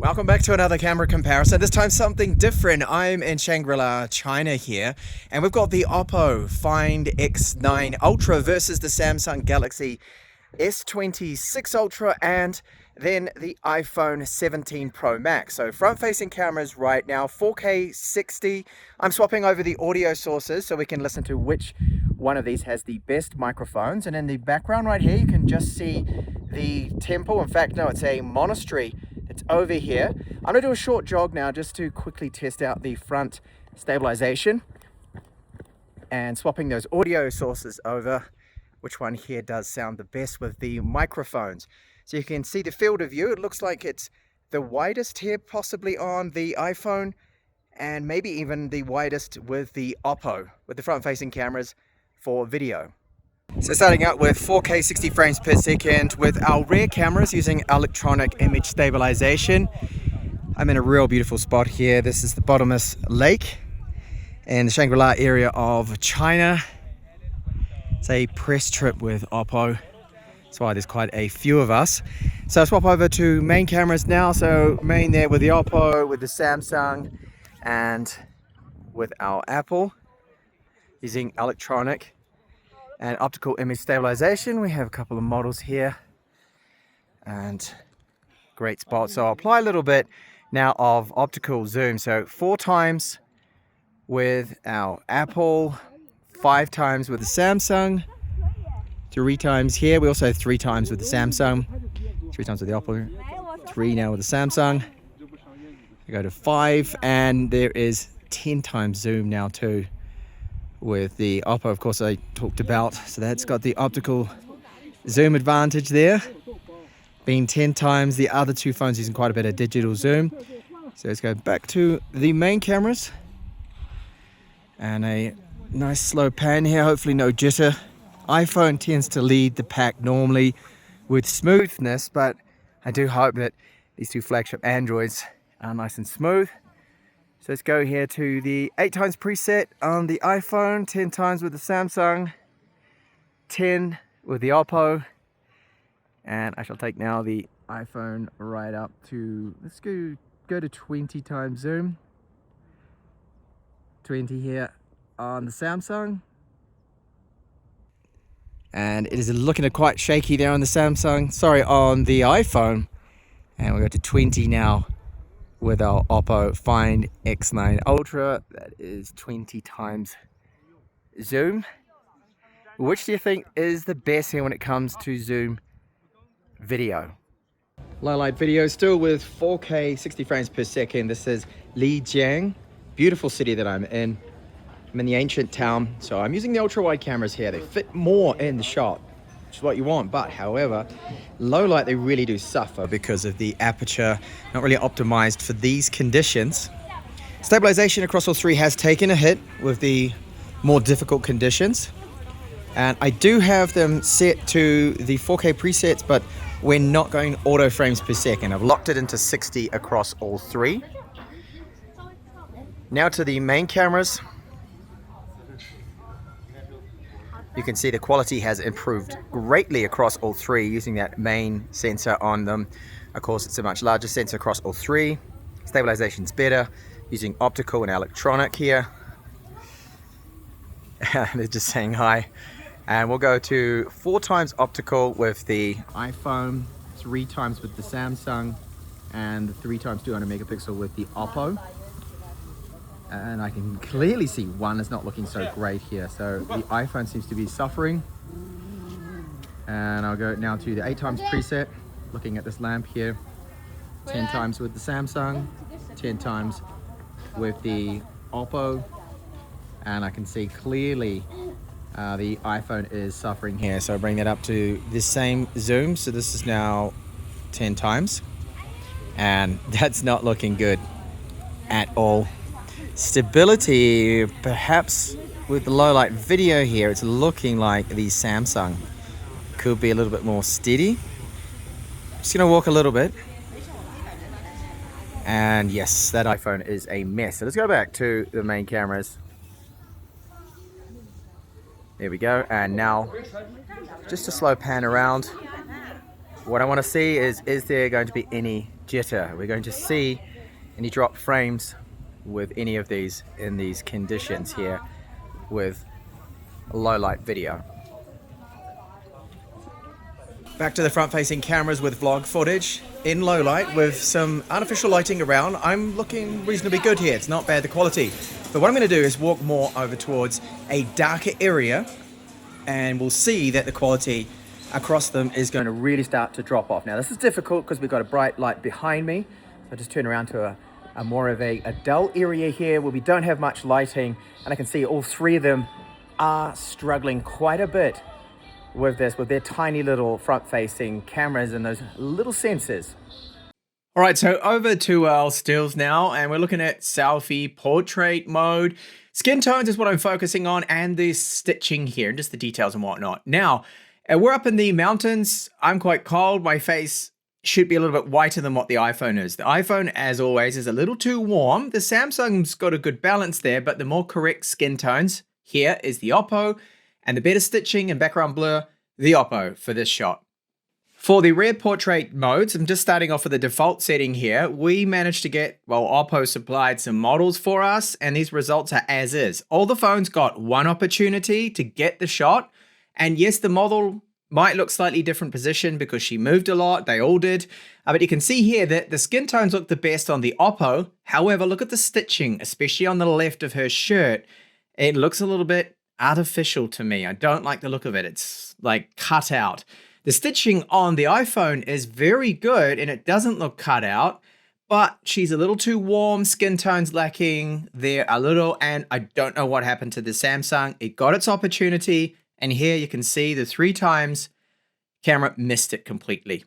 Welcome back to another camera comparison. This time something different. I'm in Shangri-La, China here, and we've got the OPPO Find X9 Ultra versus the Samsung Galaxy S26 Ultra and then the iPhone 17 Pro Max. So front-facing cameras right now, 4K 60. I'm swapping over the audio sources so we can listen to which one of these has the best microphones. And in the background right here, you can just see the temple. In fact, no, it's a monastery. It's over here. I'm gonna do a short jog now just to quickly test out the front stabilization and swapping those audio sources over. Which one here does sound the best with the microphones? So you can see the field of view. It looks like it's the widest here possibly on the iPhone and maybe even the widest with the OPPO with the front-facing cameras for video. So starting out with 4K 60 frames per second with our rear cameras using electronic image stabilization. I'm in a real beautiful spot here. This is the Bottomless Lake in the Shangri-La area of China. It's a press trip with OPPO. That's why there's quite a few of us. So I'll swap over to main cameras now. So main there with the OPPO, with the Samsung, and with our Apple using electronic and optical image stabilization. We have a couple of models here and great spots. So I'll apply a little bit now of optical zoom. So 4 times with our Apple, 5 times with the Samsung, 3 times here. We also have 3 times with the Samsung, 3 times with the Oppo, 3 now with the Samsung. We go to 5, and there is 10 times zoom now too with the OPPO, of course, I talked about. So that's got the optical zoom advantage there, being 10 times. The other 2 phones using quite a bit of digital zoom. So let's go back to the main cameras and a nice slow pan here, hopefully no jitter. iPhone tends to lead the pack normally with smoothness, but I do hope that these 2 flagship Androids are nice and smooth. So let's go here to the 8 times preset on the iPhone, 10 times with the Samsung, 10 with the OPPO, and I shall take now the iPhone right up to, let's go to 20 times zoom, 20 here on the Samsung, and it is looking quite shaky there on the Samsung, sorry, on the iPhone, and we go to 20 now with our OPPO Find X9 Ultra. That is 20 times zoom. Which do you think is the best here when it comes to zoom video? Low light video still with 4K 60 frames per second. This is Lijiang, beautiful city that I'm in. I'm in the ancient town, so I'm using the ultra wide cameras here. They fit more in the shot, which is what you want, but however, low light they really do suffer because of the aperture, not really optimized for these conditions. Stabilization across all 3 has taken a hit with the more difficult conditions, and I do have them set to the 4K presets, but we're not going auto frames per second. I've locked it into 60 across all 3. Now to the main cameras. You can see the quality has improved greatly across all 3 using that main sensor on them. Of course, it's a much larger sensor across all 3. Stabilization's better using optical and electronic here. They're just saying hi. And we'll go to 4 times optical with the iPhone, 3 times with the Samsung, and 3 times 200 megapixel with the OPPO. And I can clearly see one is not looking so great here. So the iPhone seems to be suffering. And I'll go now to the 8 times preset, looking at this lamp here. 10 times with the Samsung, 10 times with the OPPO. And I can see clearly the iPhone is suffering here. So I bring that up to the same zoom. So this is now 10 times. And that's not looking good at all. Stability, perhaps with the low light video here, it's looking like the Samsung could be a little bit more steady. Just gonna walk a little bit. And yes, that iPhone is a mess. So let's go back to the main cameras. There we go. And now just a slow pan around. What I want to see is there going to be any jitter. We're going to see any drop frames with any of these in these conditions here with low light video. Back to the front facing cameras with vlog footage in low light with some artificial lighting around. I'm looking reasonably good here. It's not bad, the quality. But what I'm going to do is walk more over towards a darker area, and we'll see that the quality across them is going to really start to drop off. Now this is difficult because we've got a bright light behind me. So I just turn around to a more of a dull area here where we don't have much lighting, and I can see all three of them are struggling quite a bit with this, with their tiny little front-facing cameras and those little sensors. All right, so over to our stills now, and we're looking at selfie portrait mode. Skin tones is what I'm focusing on, and the stitching here, just the details and whatnot. Now, we're up in the mountains. I'm quite cold. My face should be a little bit whiter than what the iPhone is. The iPhone, as always, is a little too warm. The Samsung's got a good balance there, but the more correct skin tones here is the OPPO, and the better stitching and background blur, the OPPO for this shot. For the rear portrait modes, I'm just starting off with the default setting here. We managed to get, well, OPPO supplied some models for us, and these results are as is. All the phones got one opportunity to get the shot, and yes, the model might look slightly different position because she moved a lot, they all did. But you can see here that the skin tones look the best on the OPPO. However, look at the stitching, especially on the left of her shirt. It looks a little bit artificial to me. I don't like the look of it. It's like cut out. The stitching on the iPhone is very good and it doesn't look cut out, but she's a little too warm, skin tones lacking there a little, and I don't know what happened to the Samsung. It got its opportunity, and here you can see the 3 times camera missed it completely.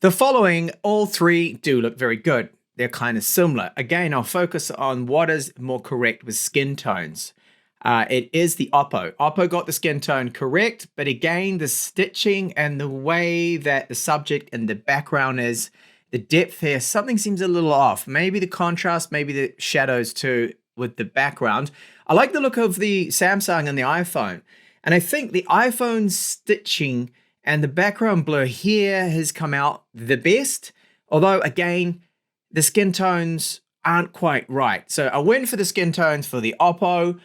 The following, all 3 do look very good. They're kind of similar. Again, I'll focus on what is more correct with skin tones. It is the OPPO. OPPO got the skin tone correct, but again, the stitching and the way that the subject and the background is, the depth here, something seems a little off. Maybe the contrast, maybe the shadows too with the background. I like the look of the Samsung and the iPhone, and I think the iPhone stitching and the background blur here has come out the best, although again, the skin tones aren't quite right. So a win for the skin tones for the OPPO,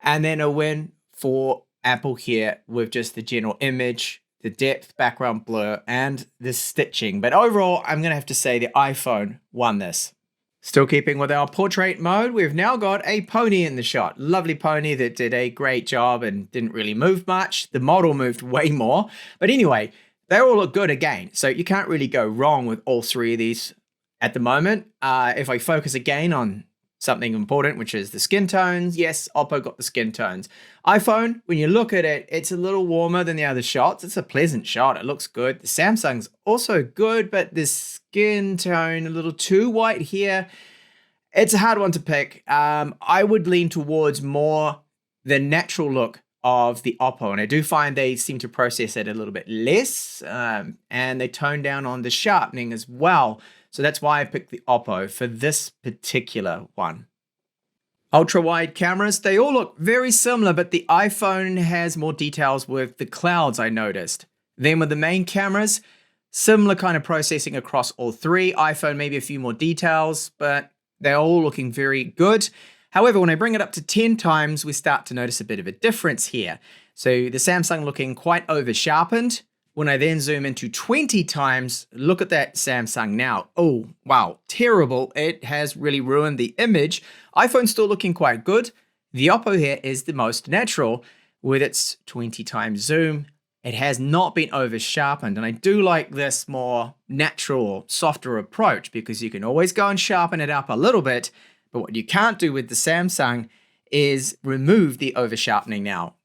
and then a win for Apple here with just the general image, the depth, background blur, and the stitching. But overall, I'm going to have to say the iPhone won this. Still keeping with our portrait mode, we've now got a pony in the shot. Lovely pony that did a great job and didn't really move much. The model moved way more. But anyway, they all look good again. So you can't really go wrong with all 3 of these at the moment. If I focus again on something important, which is the skin tones. Yes, OPPO got the skin tones. iPhone, when you look at it, it's a little warmer than the other shots. It's a pleasant shot. It looks good. The Samsung's also good, but the skin tone, a little too white here. It's a hard one to pick. I would lean towards more the natural look of the OPPO, and I do find they seem to process it a little bit less, and they tone down on the sharpening as well. So that's why I picked the OPPO for this particular one. Ultra wide cameras, they all look very similar, but the iPhone has more details with the clouds, I noticed. Then with the main cameras, similar kind of processing across all 3. iPhone, maybe a few more details, but they're all looking very good. However, when I bring it up to 10 times, we start to notice a bit of a difference here. So the Samsung looking quite over sharpened. When I then zoom into 20 times, look at that Samsung now. Oh, wow, terrible. It has really ruined the image. iPhone's still looking quite good. The OPPO here is the most natural with its 20 times zoom. It has not been over sharpened, and I do like this more natural, softer approach because you can always go and sharpen it up a little bit, but what you can't do with the Samsung is remove the over sharpening now.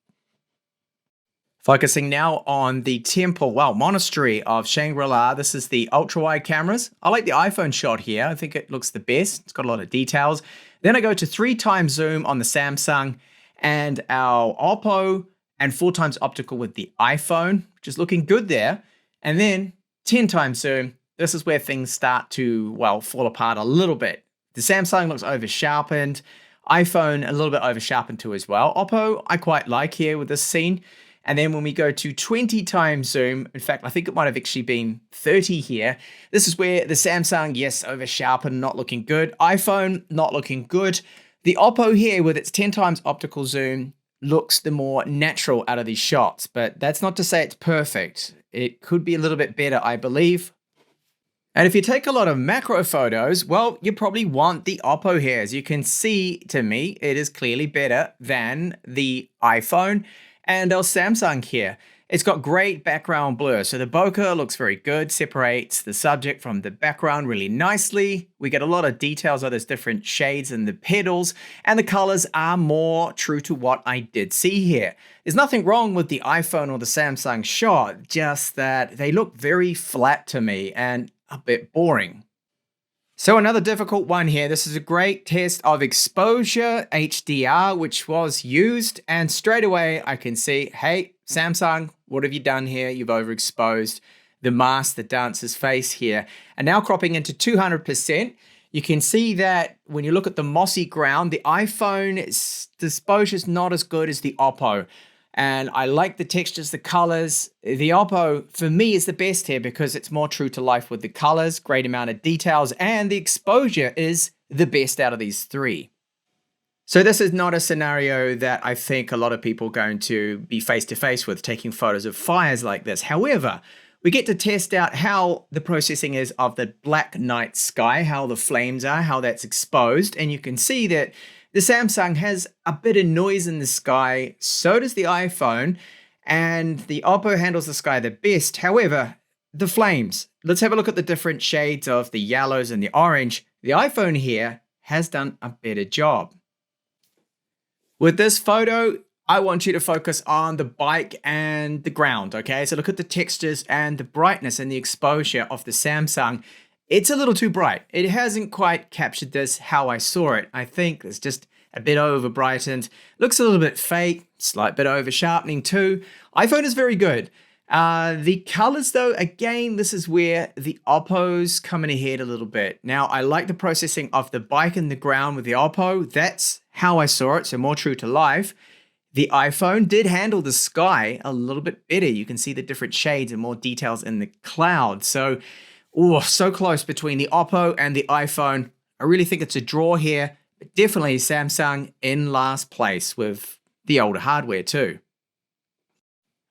Focusing now on the temple, monastery of Shangri-La. This is the ultra-wide cameras. I like the iPhone shot here. I think it looks the best. It's got a lot of details. Then I go to 3 times zoom on the Samsung and our OPPO, and 4 times optical with the iPhone, which is looking good there. And then 10 times zoom. This is where things start to, fall apart a little bit. The Samsung looks over sharpened. iPhone a little bit over sharpened too as well. OPPO I quite like here with this scene. And then when we go to 20 times zoom, in fact, I think it might have actually been 30 here. This is where the Samsung, yes, over sharpened, not looking good. iPhone, not looking good. The Oppo here with its 10 times optical zoom looks the more natural out of these shots, but that's not to say it's perfect. It could be a little bit better, I believe. And if you take a lot of macro photos, well, you probably want the Oppo here. As you can see, to me, it is clearly better than the iPhone and our Samsung here. It's got great background blur, so the bokeh looks very good, separates the subject from the background really nicely. We get a lot of details of those different shades in the petals, and the colors are more true to what I did see here. There's nothing wrong with the iPhone or the Samsung shot, just that they look very flat to me and a bit boring. So another difficult one here. This is a great test of exposure, HDR, which was used. And straight away I can see, hey, Samsung, what have you done here? You've overexposed the mask, the dancer's face here. And now cropping into 200%, you can see that when you look at the mossy ground, the iPhone, the exposure is not as good as the Oppo. And I like the textures, the colors. The Oppo, for me, is the best here because it's more true to life with the colors, great amount of details, and the exposure is the best out of these three. So this is not a scenario that I think a lot of people are going to be face to face with, taking photos of fires like this. However, we get to test out how the processing is of the black night sky, how the flames are, how that's exposed. And you can see that the Samsung has a bit of noise in the sky, so does the iPhone, and the Oppo handles the sky the best. However, the flames. Let's have a look at the different shades of the yellows and the orange. The iPhone here has done a better job. With this photo, I want you to focus on the bike and the ground, okay? So look at the textures and the brightness and the exposure of the Samsung. It's a little too bright. It hasn't quite captured this how I saw it. I think it's just a bit over brightened. Looks a little bit fake, slight bit over sharpening too. iPhone is very good. The colors though, again, this is where the Oppo's coming ahead a little bit. Now, I like the processing of the bike and the ground with the Oppo. That's how I saw it, so more true to life. The iPhone did handle the sky a little bit better. You can see the different shades and more details in the cloud. So close between the Oppo and the iPhone. I really think it's a draw here, but definitely Samsung in last place with the older hardware too.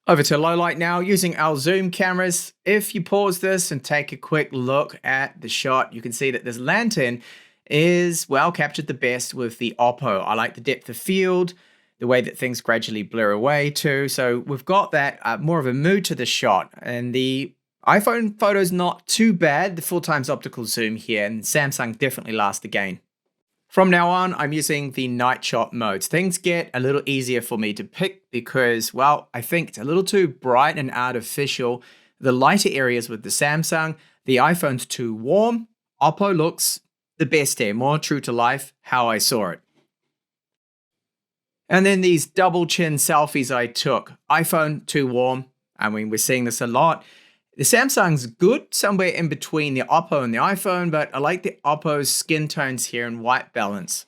Over to low light now, using our zoom cameras. If you pause this and take a quick look at the shot, you can see that this lantern is well captured the best with the Oppo. I like the depth of field, the way that things gradually blur away too. So we've got that more of a mood to the shot, and the iPhone photo's not too bad, the 4 times optical zoom here, and Samsung definitely last again. From now on, I'm using the night shot modes. Things get a little easier for me to pick because, well, I think it's a little too bright and artificial. The lighter areas with the Samsung, the iPhone's too warm. Oppo looks the best here, more true to life, how I saw it. And then these double chin selfies I took. iPhone too warm. I mean, we're seeing this a lot. The Samsung's good, somewhere in between the Oppo and the iPhone, but I like the Oppo's skin tones here and white balance.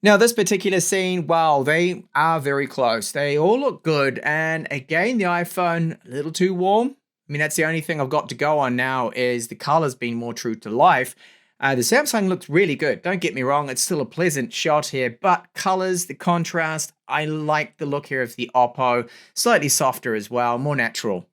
Now, this particular scene, wow, they are very close. They all look good. And again, the iPhone, a little too warm. I mean, that's the only thing I've got to go on now is the colors being more true to life. The Samsung looks really good. Don't get me wrong, it's still a pleasant shot here, but colors, the contrast, I like the look here of the Oppo. Slightly softer as well, more natural.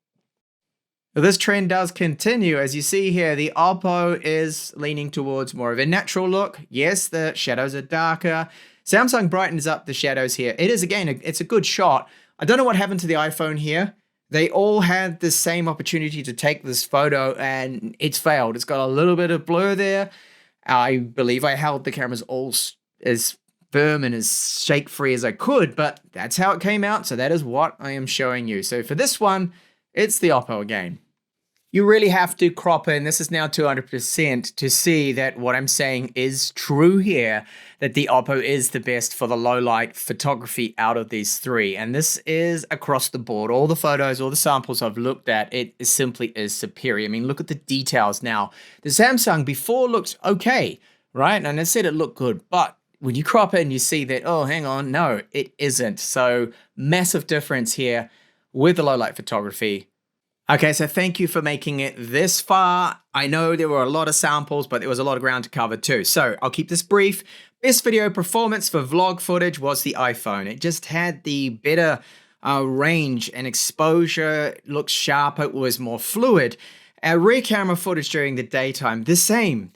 This trend does continue. As you see here, the Oppo is leaning towards more of a natural look. Yes, the shadows are darker. Samsung brightens up the shadows here. It is, again, it's a good shot. I don't know what happened to the iPhone here. They all had the same opportunity to take this photo and it's failed. It's got a little bit of blur there. I believe I held the cameras all as firm and as shake-free as I could, but that's how it came out. So that is what I am showing you. So for this one, it's the Oppo again. You really have to crop in, this is now 200%, to see that what I'm saying is true here, that the Oppo is the best for the low light photography out of these three. And this is across the board. All the photos, all the samples I've looked at, it simply is superior. I mean, look at the details now. The Samsung before looked okay, right? And I said it looked good, but when you crop in, you see that, oh, hang on, no, it isn't. So massive difference here with the low light photography. Okay, so thank you for making it this far. I know there were a lot of samples, but there was a lot of ground to cover too. So I'll keep this brief. Best video performance for vlog footage was the iPhone. It just had the better range and exposure. It looked sharper, it was more fluid. Our rear camera footage during the daytime, the same.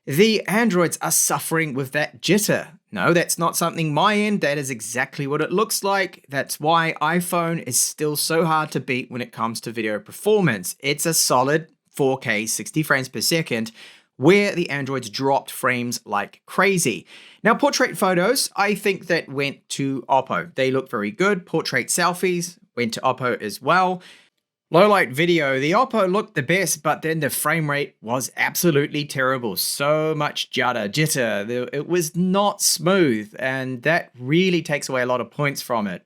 The Androids are suffering with that jitter. No, that's not something my end. That is exactly what it looks like. That's why iPhone is still so hard to beat when it comes to video performance. It's a solid 4K 60 frames per second, where the Androids dropped frames like crazy. Now, portrait photos, I think that went to OPPO. They look very good. Portrait selfies went to OPPO as well. Low light video, the OPPO looked the best, but then the frame rate was absolutely terrible. So much jitter. It was not smooth, and that really takes away a lot of points from it.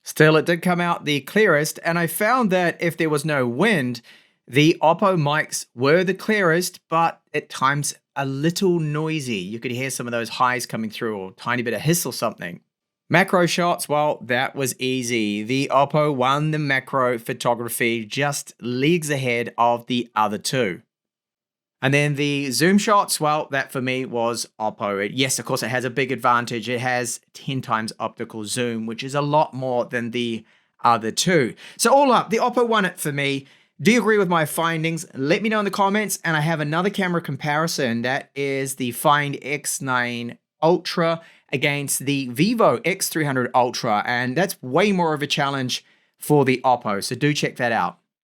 Still, it did come out the clearest, and I found that if there was no wind, the OPPO mics were the clearest, but at times a little noisy. You could hear some of those highs coming through, or a tiny bit of hiss or something. Macro shots, well, that was easy. The OPPO won the macro photography, just leagues ahead of the other two. And then the zoom shots, well, that for me was OPPO. Yes, of course, it has a big advantage. It has 10 times optical zoom, which is a lot more than the other two. So all up, the OPPO won it for me. Do you agree with my findings? Let me know in the comments. And I have another camera comparison. That is the Find X9 Ultra against the Vivo X300 Ultra, and that's way more of a challenge for the OPPO, so do check that out.